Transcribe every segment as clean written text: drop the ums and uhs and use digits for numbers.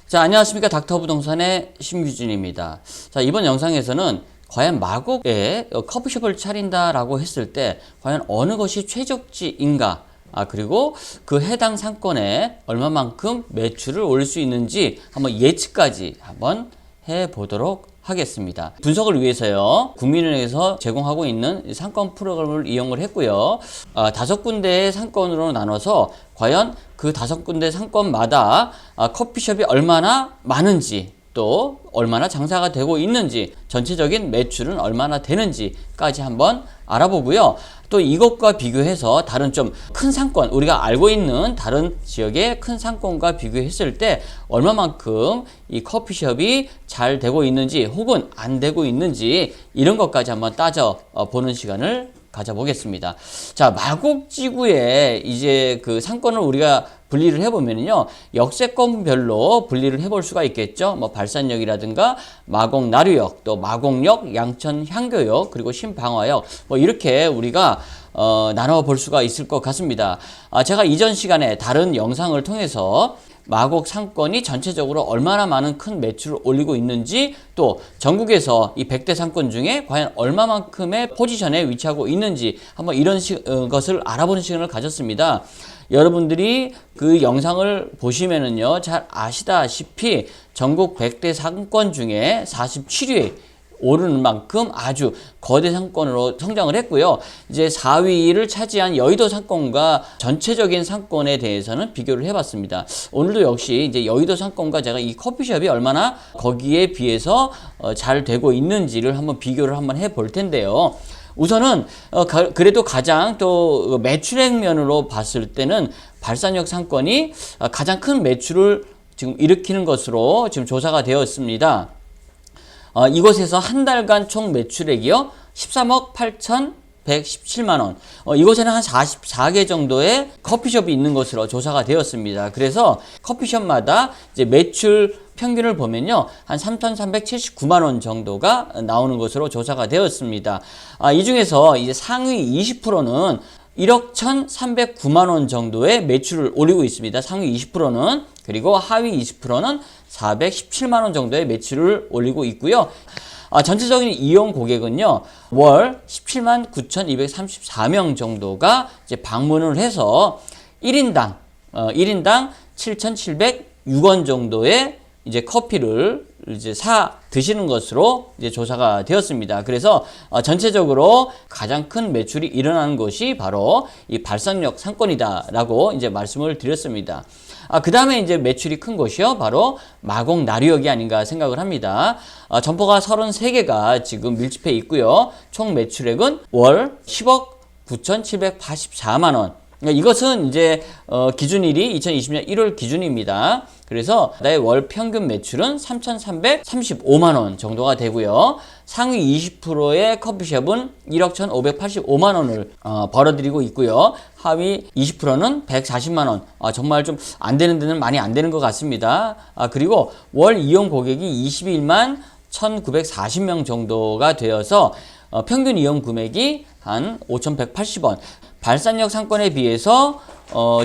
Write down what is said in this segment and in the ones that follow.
자, 안녕하십니까. 닥터부동산의 심규진입니다. 자, 이번 영상에서는 과연 마곡에 커피숍을 차린다라고 했을 때 과연 어느 것이 최적지인가, 그리고 그 해당 상권에 얼마만큼 매출을 올릴 수 있는지 한번 예측까지 한번 해보도록 하겠습니다. 분석을 위해서요, 국민은행에서 제공하고 있는 상권 프로그램을 이용을 했고요. 5군데의 상권으로 나눠서 과연 그 5군데 상권마다 커피숍이 얼마나 많은지, 또 얼마나 장사가 되고 있는지, 전체적인 매출은 얼마나 되는지까지 한번 알아보고요. 또 이것과 비교해서 다른 좀 큰 상권, 우리가 알고 있는 다른 지역의 큰 상권과 비교했을 때 얼마만큼 이 커피숍이 잘 되고 있는지 혹은 안 되고 있는지, 이런 것까지 한번 따져 보는 시간을 가져보겠습니다. 자, 마곡지구에 이제 그 상권을 우리가 분리를 해보면요, 역세권별로 분리를 해볼 수가 있겠죠. 뭐 발산역이라든가 마곡 나류역, 또 마곡역, 양천 향교역, 그리고 신방화역, 뭐 이렇게 우리가 나눠 볼 수가 있을 것 같습니다. 제가 이전 시간에 다른 영상을 통해서 마곡 상권이 전체적으로 얼마나 많은 큰 매출을 올리고 있는지, 또 전국에서 이 100대 상권 중에 과연 얼마만큼의 포지션에 위치하고 있는지 한번 이런 것을 알아보는 시간을 가졌습니다. 여러분들이 그 영상을 보시면은요, 잘 아시다시피 전국 100대 상권 중에 47위에 오르는 만큼 아주 거대 상권으로 성장을 했고요. 이제 4위를 차지한 여의도 상권과 전체적인 상권에 대해서는 비교를 해봤습니다. 오늘도 역시 이제 여의도 상권과 제가 이 커피숍이 얼마나 거기에 비해서 잘 되고 있는지를 한번 비교를 한번 해볼 텐데요. 우선은 그래도 가장 또 매출액 면으로 봤을 때는 발산역 상권이 가장 큰 매출을 지금 일으키는 것으로 지금 조사가 되었습니다. 이곳에서 한 달간 총 매출액이요, 13억 8,117만 원. 이곳에는 한 44개 정도의 커피숍이 있는 것으로 조사가 되었습니다. 그래서 커피숍마다 이제 매출 평균을 보면요, 한 3,379만 원 정도가 나오는 것으로 조사가 되었습니다. 이 중에서 이제 상위 20%는 1억 1,309만 원 정도의 매출을 올리고 있습니다. 상위 20%는. 그리고 하위 20%는 417만 원 정도의 매출을 올리고 있고요. 전체적인 이용 고객은요, 월 17만 9,234명 정도가 이제 방문을 해서 1인당 7,706원 정도의 이제 커피를 이제 사 드시는 것으로 이제 조사가 되었습니다. 그래서 전체적으로 가장 큰 매출이 일어나는 것이 바로 이 발산역 상권이다라고 이제 말씀을 드렸습니다. 그 다음에 이제 매출이 큰 곳이요, 바로 마곡 나류역이 아닌가 생각을 합니다. 점포가 33개가 지금 밀집해 있고요. 총 매출액은 월 10억 9,784만 원. 이것은 이제 기준일이 2020년 1월 기준입니다. 그래서 나의 월 평균 매출은 3,335만 원 정도가 되고요. 상위 20%의 커피숍은 1억 1,585만 원을 벌어들이고 있고요. 하위 20%는 140만 원. 정말 좀 안 되는 데는 많이 안 되는 것 같습니다. 그리고 월 이용 고객이 21만 1,940명 정도가 되어서 평균 이용 금액이 한 5,180원. 발산역 상권에 비해서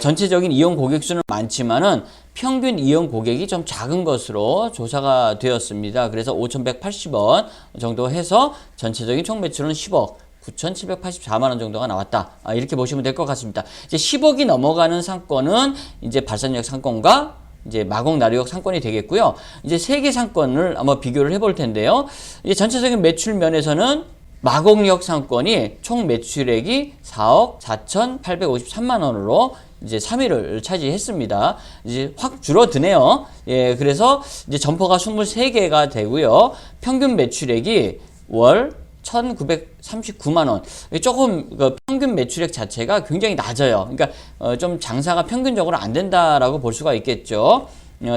전체적인 이용 고객 수는 많지만은 평균 이용 고객이 좀 작은 것으로 조사가 되었습니다. 그래서 5,180원 정도 해서 전체적인 총 매출은 10억 9,784만 원 정도가 나왔다. 이렇게 보시면 될 것 같습니다. 이제 10억이 넘어가는 상권은 이제 발산역 상권과 이제 마곡 나류역 상권이 되겠고요. 이제 3개 상권을 한번 비교를 해볼 텐데요. 이제 전체적인 매출 면에서는 마곡역 상권이 총 매출액이 4억 4,853만 원으로 이제 3위를 차지했습니다. 이제 확 줄어드네요. 예, 그래서 이제 점포가 23개가 되고요. 평균 매출액이 월 1,939만 원. 조금 평균 매출액 자체가 굉장히 낮아요. 그러니까 좀 장사가 평균적으로 안 된다라고 볼 수가 있겠죠.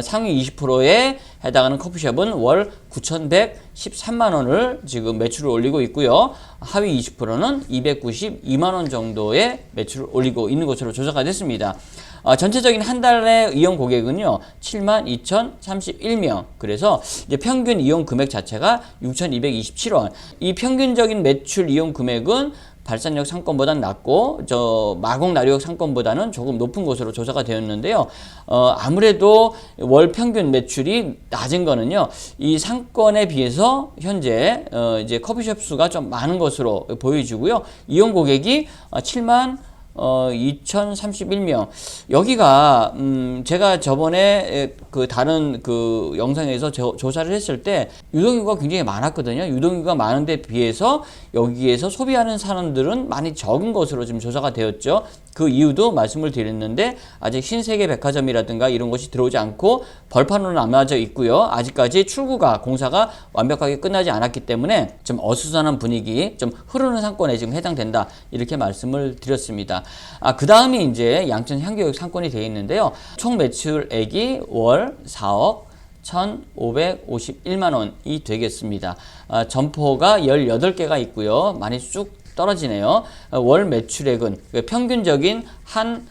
상위 20%에 해당하는 커피숍은 월 9,113만 원을 지금 매출을 올리고 있고요. 하위 20%는 292만 원 정도의 매출을 올리고 있는 것으로 조사가 됐습니다. 전체적인 한 달의 이용 고객은요, 72,031명. 그래서 이제 평균 이용 금액 자체가 6,227원. 이 평균적인 매출 이용 금액은 발산역 상권보다는 낮고 저 마곡 나류역 상권보다는 조금 높은 곳으로 조사가 되었는데요. 아무래도 월 평균 매출이 낮은 거는요. 이 상권에 비해서 현재 이제 커피숍 수가 좀 많은 것으로 보여지고요. 이용 고객이 7만 2031명. 여기가 제가 저번에 그 다른 그 영상에서 조사를 했을 때 유동인구가 굉장히 많았거든요. 유동인구가 많은데 비해서 여기에서 소비하는 사람들은 많이 적은 것으로 지금 조사가 되었죠. 그 이유도 말씀을 드렸는데 아직 신세계 백화점이라든가 이런 것이 들어오지 않고 벌판으로 남아져 있고요. 아직까지 출구가 공사가 완벽하게 끝나지 않았기 때문에 좀 어수선한 분위기, 좀 흐르는 상권에 지금 해당된다. 이렇게 말씀을 드렸습니다. 그 다음이 이제 양천 향교역 상권이 되어 있는데요. 총 매출액이 월 4억 1,551만 원이 되겠습니다. 점포가 18개가 있고요. 많이 쭉 떨어지네요. 월 매출액은 평균적인 한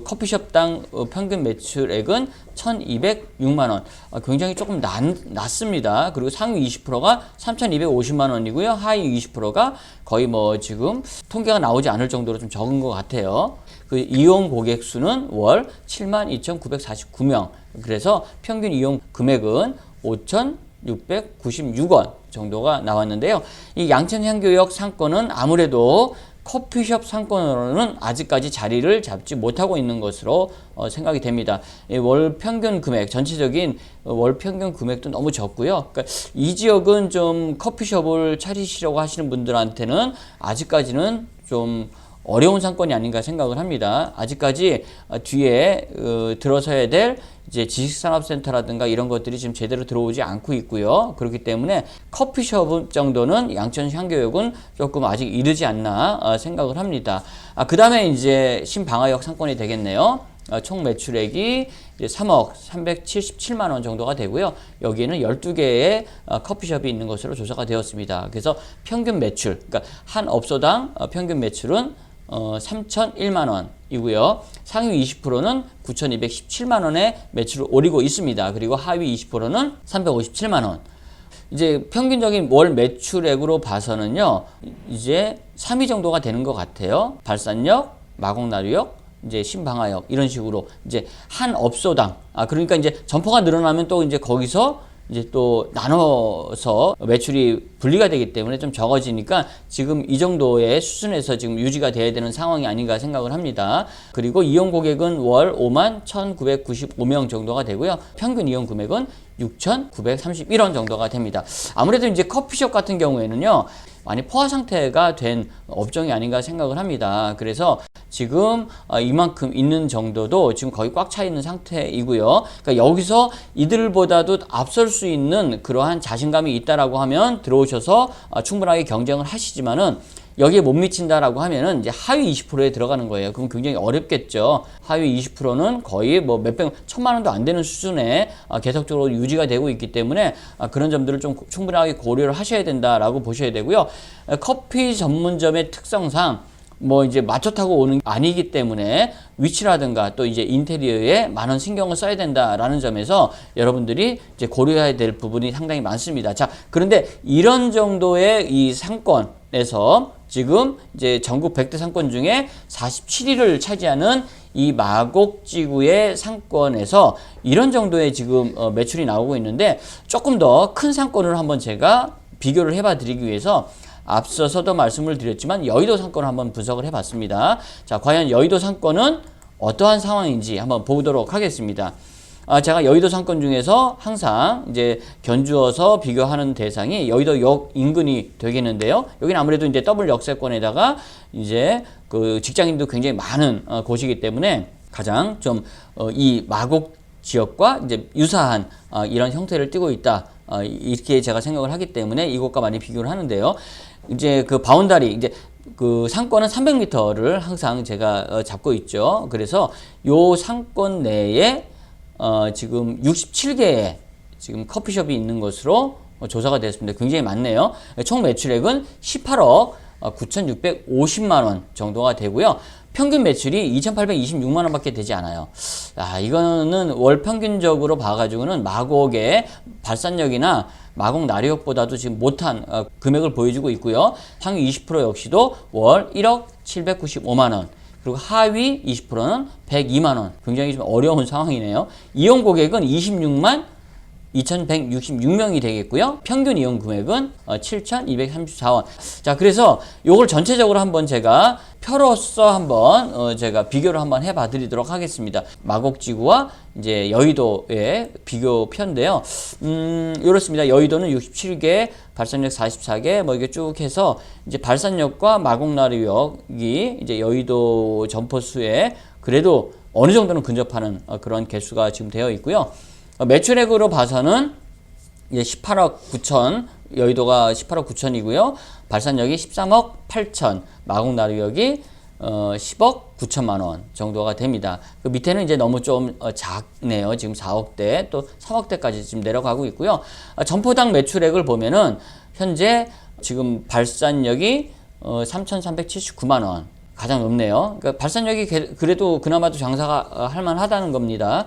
커피숍당 평균 매출액은 1,206만 원. 굉장히 조금 낮습니다. 그리고 상위 20%가 3,250만 원이고요. 하위 20%가 거의 뭐 지금 통계가 나오지 않을 정도로 좀 적은 것 같아요. 그 이용 고객 수는 월 72,949명. 그래서 평균 이용 금액은 5,696원 정도가 나왔는데요. 이 양천향교역 상권은 아무래도 커피숍 상권으로는 아직까지 자리를 잡지 못하고 있는 것으로 생각이 됩니다. 월 평균 금액, 전체적인 월 평균 금액도 너무 적고요. 그러니까 이 지역은 좀 커피숍을 차리시려고 하시는 분들한테는 아직까지는 좀 어려운 상권이 아닌가 생각을 합니다. 아직까지 뒤에 들어서야 될 이제 지식산업센터라든가 이런 것들이 지금 제대로 들어오지 않고 있고요. 그렇기 때문에 커피숍 정도는 양천 향교역은 조금 아직 이르지 않나 생각을 합니다. 그 다음에 이제 신방화역 상권이 되겠네요. 총 매출액이 이제 3억 377만 원 정도가 되고요. 여기에는 12개의 커피숍이 있는 것으로 조사가 되었습니다. 그래서 평균 매출, 그러니까 한 업소당 평균 매출은 3,001만 원이고요. 상위 20%는 9,217만 원의 매출을 오리고 있습니다. 그리고 하위 20%는 357만 원. 이제 평균적인 월 매출액으로 봐서는요, 이제 3위 정도가 되는 것 같아요. 발산역, 마곡나루역, 이제 신방화역 이런 식으로 이제 한 업소당 그러니까 이제 점포가 늘어나면 또 이제 거기서 이제 또 나눠서 매출이 분리가 되기 때문에 좀 적어지니까 지금 이 정도의 수준에서 지금 유지가 돼야 되는 상황이 아닌가 생각을 합니다. 그리고 이용 고객은 월 5만 1,995명 정도가 되고요. 평균 이용 금액은 6,931원 정도가 됩니다. 아무래도 이제 커피숍 같은 경우에는요, 많이 포화 상태가 된 업종이 아닌가 생각을 합니다. 그래서 지금 이만큼 있는 정도도 지금 거의 꽉 차 있는 상태이고요. 그러니까 여기서 이들보다도 앞설 수 있는 그러한 자신감이 있다라고 하면 들어오셔서 충분하게 경쟁을 하시지만은 여기에 못 미친다라고 하면은 이제 하위 20%에 들어가는 거예요. 그럼 굉장히 어렵겠죠. 하위 20%는 거의 뭐 몇백, 1,000만 원도 안 되는 수준에 계속적으로 유지가 되고 있기 때문에 그런 점들을 좀 충분하게 고려를 하셔야 된다라고 보셔야 되고요. 커피 전문점의 특성상 뭐 이제 마초 타고 오는 게 아니기 때문에 위치라든가 또 이제 인테리어에 많은 신경을 써야 된다라는 점에서 여러분들이 이제 고려해야 될 부분이 상당히 많습니다. 자, 그런데 이런 정도의 이 상권에서 지금 이제 전국 100대 상권 중에 47위를 차지하는 이 마곡지구의 상권에서 이런 정도의 지금 매출이 나오고 있는데 조금 더 큰 상권을 한번 제가 비교를 해봐 드리기 위해서 앞서서도 말씀을 드렸지만 여의도 상권을 한번 분석을 해봤습니다. 자, 과연 여의도 상권은 어떠한 상황인지 한번 보도록 하겠습니다. 제가 여의도 상권 중에서 항상 이제 견주어서 비교하는 대상이 여의도역 인근이 되겠는데요. 여기는 아무래도 이제 더블 역세권에다가 이제 그 직장인도 굉장히 많은 곳이기 때문에 가장 좀 이 마곡 지역과 이제 유사한 이런 형태를 띠고 있다. 이렇게 제가 생각을 하기 때문에 이곳과 많이 비교를 하는데요. 이제 그 바운다리, 이제 그 상권은 300m를 항상 제가 잡고 있죠. 그래서 요 상권 내에 지금 67개의 지금 커피숍이 있는 것으로 조사가 되었습니다. 굉장히 많네요. 총 매출액은 18억 9,650만 원 정도가 되고요. 평균 매출이 2,826만 원밖에 되지 않아요. 이거는 월 평균적으로 봐가지고는 마곡의 발산력이나 마곡 나리역보다도 지금 못한 금액을 보여주고 있고요. 상위 20% 역시도 월 1억 795만 원. 그리고 하위 20%는 102만 원. 굉장히 좀 어려운 상황이네요. 이용 고객은 26만 2,166명이 되겠고요. 평균 이용 금액은 7,234원. 자, 그래서 요걸 전체적으로 한번 제가 표로서 한번 제가 비교를 한번 해봐 드리도록 하겠습니다. 마곡지구와 이제 여의도의 비교표인데요. 이렇습니다. 여의도는 67개, 발산력 44개, 뭐 이게 쭉 해서 이제 발산력과 마곡나루역이 이제 여의도 점포수에 그래도 어느 정도는 근접하는 그런 개수가 지금 되어 있고요. 매출액으로 봐서는 이제 18억 9천, 여의도가 18억 9천이고요. 발산력이 13억 8천, 마곡나루역이 10억 9천만 원 정도가 됩니다. 그 밑에는 이제 너무 좀 작네요. 지금 4억대 또 3억대까지 지금 내려가고 있고요. 점포당 매출액을 보면은 현재 지금 발산력이 3,379만 원. 가장 높네요. 그러니까 발산력이 그래도 그나마도 장사가 할만하다는 겁니다.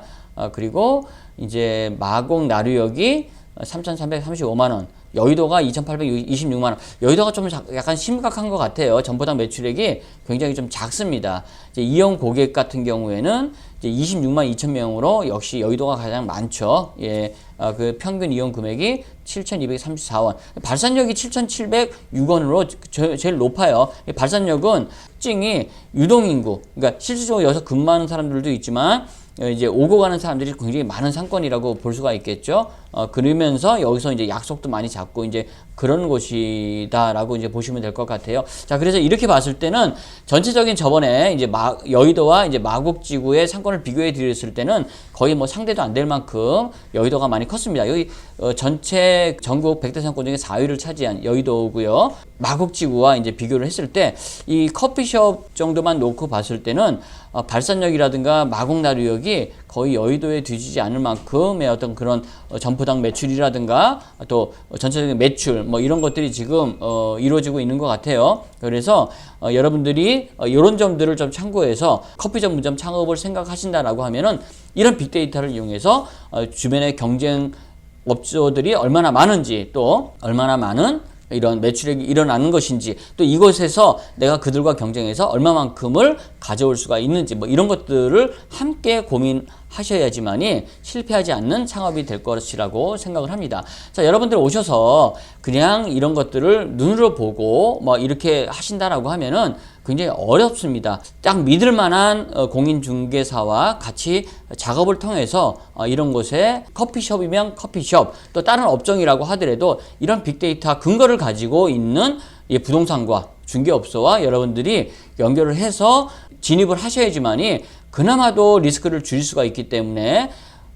그리고 이제 마곡 나루역이 3,335만 원, 여의도가 2,826만 원. 여의도가 좀 약간 심각한 것 같아요. 점포당 매출액이 굉장히 좀 작습니다. 이제 이용 고객 같은 경우에는 이제 26만 2천 명으로 역시 여의도가 가장 많죠. 예, 그 평균 이용 금액이 7,234원. 발산력이 7,706원으로 제일 높아요. 발산력은 특징이 유동인구, 그러니까 실질적으로 여기서 근무하는 사람들도 있지만 이제 오고 가는 사람들이 굉장히 많은 상권이라고 볼 수가 있겠죠. 그러면서 여기서 이제 약속도 많이 잡고 이제 그런 곳이다라고 이제 보시면 될 것 같아요. 자, 그래서 이렇게 봤을 때는 전체적인 저번에 이제 여의도와 이제 마곡지구의 상권을 비교해 드렸을 때는 거의 뭐 상대도 안 될 만큼 여의도가 많이 컸습니다. 여기 전체 전국 100대 상권 중에 4위를 차지한 여의도고요. 마곡지구와 이제 비교를 했을 때 이 커피숍 정도만 놓고 봤을 때는 발산력이라든가 마곡나루역이 거의 여의도에 뒤지지 않을 만큼의 어떤 그런 점포당 매출이라든가 또 전체적인 매출 뭐 이런 것들이 지금 이루어지고 있는 것 같아요. 그래서 여러분들이 이런 점들을 좀 참고해서 커피 전문점 창업을 생각하신다라고 하면은 이런 빅데이터를 이용해서 주변의 경쟁 업소들이 얼마나 많은지 또 얼마나 많은 이런 매출액이 일어나는 것인지 또 이곳에서 내가 그들과 경쟁해서 얼마만큼을 가져올 수가 있는지 뭐 이런 것들을 함께 고민하셔야지만이 실패하지 않는 창업이 될 것이라고 생각을 합니다. 자, 여러분들 오셔서 그냥 이런 것들을 눈으로 보고 뭐 이렇게 하신다라고 하면은 굉장히 어렵습니다. 딱 믿을 만한 공인중개사와 같이 작업을 통해서 이런 곳에 커피숍이면 커피숍 또 다른 업종이라고 하더라도 이런 빅데이터 근거를 가지고 있는 부동산과 중개업소와 여러분들이 연결을 해서 진입을 하셔야지만이 그나마도 리스크를 줄일 수가 있기 때문에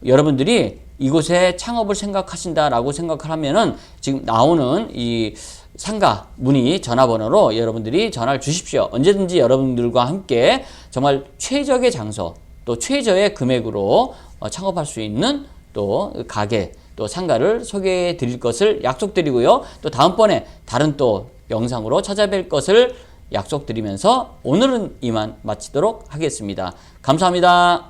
여러분들이 이곳에 창업을 생각하신다라고 생각을 하면은 지금 나오는 이 상가 문의 전화번호로 여러분들이 전화를 주십시오. 언제든지 여러분들과 함께 정말 최적의 장소 또 최저의 금액으로 창업할 수 있는 또 가게 또 상가를 소개해 드릴 것을 약속드리고요. 또 다음번에 다른 또 영상으로 찾아뵐 것을 약속드리면서 오늘은 이만 마치도록 하겠습니다. 감사합니다.